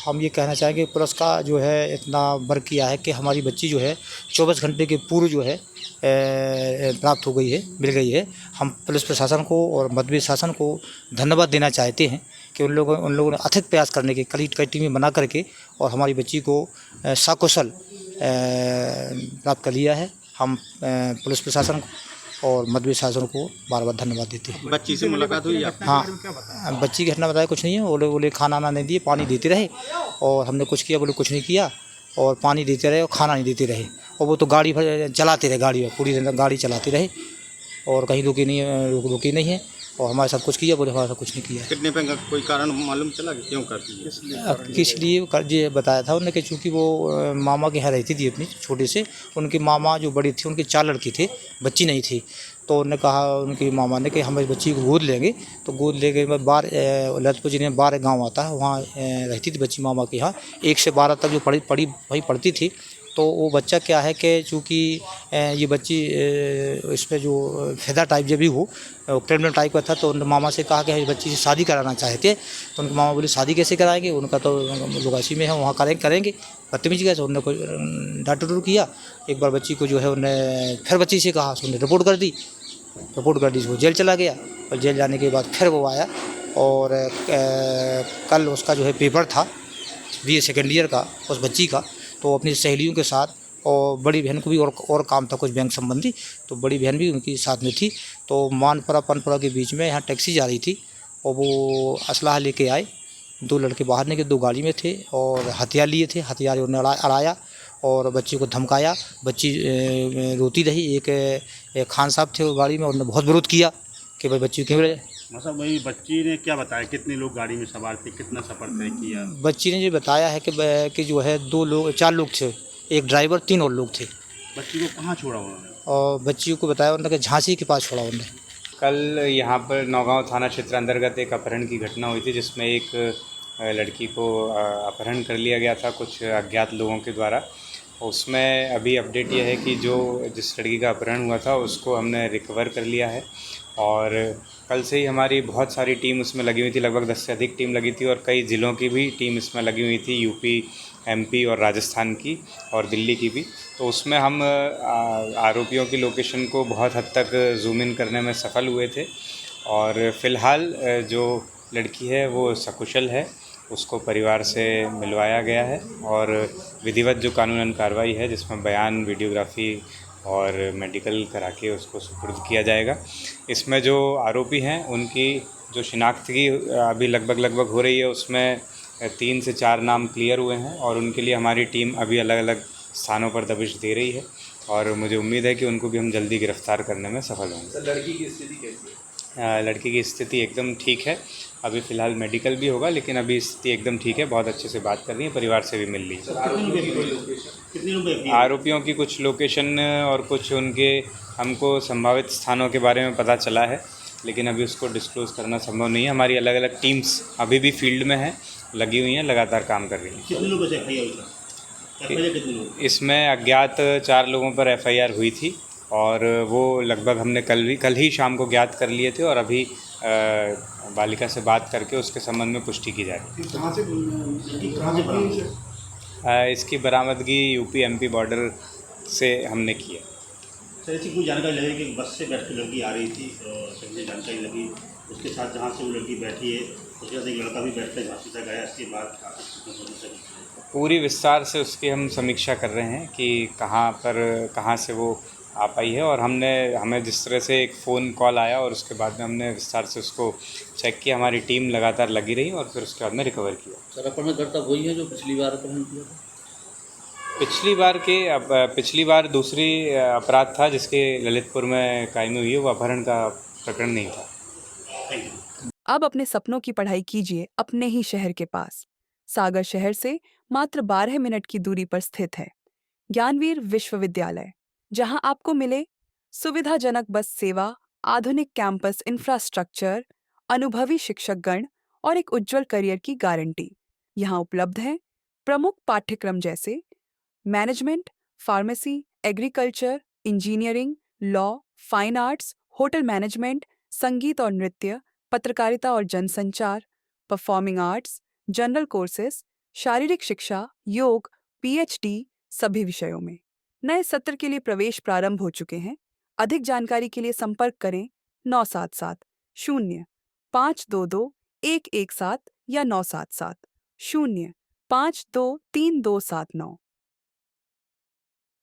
हम ये कहना चाहेंगे पुलिस का जो है इतना वर्क किया है कि हमारी बच्ची जो है 24 घंटे के पूर्व जो है प्राप्त हो गई है, मिल गई है। हम पुलिस प्रशासन को और मध्य शासन को धन्यवाद देना चाहते हैं कि उन लोगों ने अथक प्रयास करने के कई टीमें बना करके और हमारी बच्ची को सकुशल प्राप्त कर लिया है। हम पुलिस प्रशासन और मध्य शासन को बार बार धन्यवाद देते हैं। बच्ची से मुलाकात हुई आपकी? हाँ, बच्ची की घटना बताया कुछ नहीं है। बोले खाना ना नहीं दिए, पानी देते रहे और हमने कुछ किया, बोले कुछ नहीं किया और पानी देते रहे और खाना नहीं देते रहे और वो तो गाड़ी चलाते रहे, गाड़ी पूरी गाड़ी चलाते रहे और कहीं रुकी नहीं है और हमारे साथ कुछ किया, बोले हमारे साथ कुछ नहीं किया। कितने पे कोई कारण मालूम चला कि क्यों करती है? किस लिए ये बताया था उन्होंने कि चूँकि वो मामा के यहाँ रहती थी अपनी छोटे से। उनकी मामा जो बड़ी थी उनके 4 लड़के थे, बच्ची नहीं थी। तो उन्होंने कहा उनकी मामा ने कि हम इस बच्ची को गोद लेंगे। तो गोद लेके बाहर ललितपुर जिले में बार गाँव आता है, वहाँ रहती थी बच्ची मामा के यहाँ। 1 से 12 तक जो पढ़ती थी। तो वो बच्चा क्या है कि चूँकि ये बच्ची इसमें जो फेदा टाइप जब भी हो प्रेगनेंट टाइप का था, तो उन्होंने मामा से कहा कि इस बच्ची से शादी कराना चाहते। तो उनके मामा बोले शादी कैसे कराएंगे, उनका तो लोग ऐसी में है, वहाँ करेंगे बदतमीजी कैसे। उन्होंने कोई डांटू किया। एक बार बच्ची को जो है उन्होंने फिर बच्ची से कहा, तो उन्होंने रिपोर्ट कर दी। वो जेल चला गया और जेल जाने के बाद फिर वो आया और कल उसका जो है पेपर था BA सेकेंड ईयर का उस बच्ची का। तो अपनी सहेलियों के साथ और बड़ी बहन को भी और काम था कुछ बैंक संबंधी, तो बड़ी बहन भी उनकी साथ में थी। तो मानपुरा पनपुरा के बीच में यहाँ टैक्सी जा रही थी और वो असलाह लेके आए। 2 लड़के बाहर निकले, 2 गाड़ी में थे और हथियार लिए थे। हथियार उन्होंने अड़ाया और बच्ची को धमकाया। बच्ची रोती रही। एक खान साहब थे वो गाड़ी में, उन्होंने बहुत विरोध किया कि भाई बच्ची क्यों रहे। मतलब वही बच्ची ने क्या बताया, कितने लोग गाड़ी में सवार थे, कितना सफ़र तय किया? बच्ची ने जो बताया है कि जो है 4 लोग थे, एक ड्राइवर, 3 और लोग थे। बच्ची को कहाँ छोड़ा उन्होंने? और बच्ची को बताया उन्होंने कि झांसी के पास छोड़ा उन्होंने। कल यहाँ पर नौगांव थाना क्षेत्र अंतर्गत एक अपहरण की घटना हुई थी, जिसमें एक लड़की को अपहरण कर लिया गया था कुछ अज्ञात लोगों के द्वारा। उसमें अभी अपडेट ये है कि जिस लड़की का अपहरण हुआ था उसको हमने रिकवर कर लिया है और कल से ही हमारी बहुत सारी टीम उसमें लगी हुई थी। लगभग 10 से अधिक टीम लगी थी और कई ज़िलों की भी टीम इसमें लगी हुई थी, यूपी, MP और राजस्थान की और दिल्ली की भी। तो उसमें हम आरोपियों की लोकेशन को बहुत हद तक जूम इन करने में सफल हुए थे और फ़िलहाल जो लड़की है वो सकुशल है, उसको परिवार से मिलवाया गया है और विधिवत जो कानूनन कार्रवाई है जिसमें बयान, वीडियोग्राफी और मेडिकल करा के उसको सुपुर्द किया जाएगा। इसमें जो आरोपी हैं उनकी जो शिनाख्त की अभी लगभग हो रही है, उसमें 3 से 4 नाम क्लियर हुए हैं और उनके लिए हमारी टीम अभी अलग अलग स्थानों पर दबिश दे रही है और मुझे उम्मीद है कि उनको भी हम जल्दी गिरफ्तार करने में सफल होंगे। सर, लड़की की स्थिति कैसी है? लड़की की स्थिति एकदम ठीक है। अभी फ़िलहाल मेडिकल भी होगा, लेकिन अभी स्थिति एकदम ठीक है। बहुत अच्छे से बात कर रही है, परिवार से भी मिल रही है। आरोपियों की कुछ लोकेशन और कुछ उनके हमको संभावित स्थानों के बारे में पता चला है, लेकिन अभी उसको डिस्क्लोज़ करना संभव नहीं है। हमारी अलग अलग टीम्स अभी भी फील्ड में हैं, लगी हुई हैं, लगातार काम कर रही हैं। कितने लोगों से FIR? इसमें अज्ञात 4 लोगों पर FIR हुई थी और वो लगभग हमने कल ही शाम को ज्ञात कर लिए थे और अभी बालिका से बात करके उसके संबंध में पुष्टि की जा रही है। इसकी बरामदगी UP MP बॉर्डर से हमने की है। सर, ऐसी कोई जानकारी लगी कि बस से बैठ के लड़की आ रही थी और मुझे जानकारी लगी उसके साथ जहाँ से वो लड़की बैठी है उसके साथ एक लड़का भी बैठ कर झांसी तक आया। इसके बाद पूरी विस्तार से उसकी हम समीक्षा कर रहे हैं कि कहाँ से वो आ पाई है और हमें जिस तरह से एक फ़ोन कॉल आया और उसके बाद में हमने विस्तार से उसको चेक किया। हमारी टीम लगातार लगी रही और फिर उसके बाद में रिकवर किया। सर, अपहरण करता वही है जो पिछली बार अपहरण किया था? पिछली बार दूसरी अपराध था जिसके ललितपुर में कायमी हुई है, वो अपहरण का प्रकरण नहीं था। अब अपने सपनों की पढ़ाई कीजिए अपने ही शहर के पास। सागर शहर से मात्र 12 मिनट की दूरी पर स्थित है ज्ञानवीर विश्वविद्यालय, जहां आपको मिले सुविधाजनक बस सेवा, आधुनिक कैंपस इंफ्रास्ट्रक्चर, अनुभवी शिक्षकगण और एक उज्जवल करियर की गारंटी। यहां उपलब्ध है प्रमुख पाठ्यक्रम जैसे management, pharmacy, agriculture, engineering, law, fine arts, hotel management, संगीत और नृत्य, पत्रकारिता और जनसंचार, परफॉर्मिंग आर्ट्स, जनरल कोर्सेज, शारीरिक शिक्षा, योग, पीएचडी सभी विषयों में। नए सत्र के लिए प्रवेश प्रारंभ हो चुके हैं। अधिक जानकारी के लिए संपर्क करें 977-0522-117 या 977-0523-279।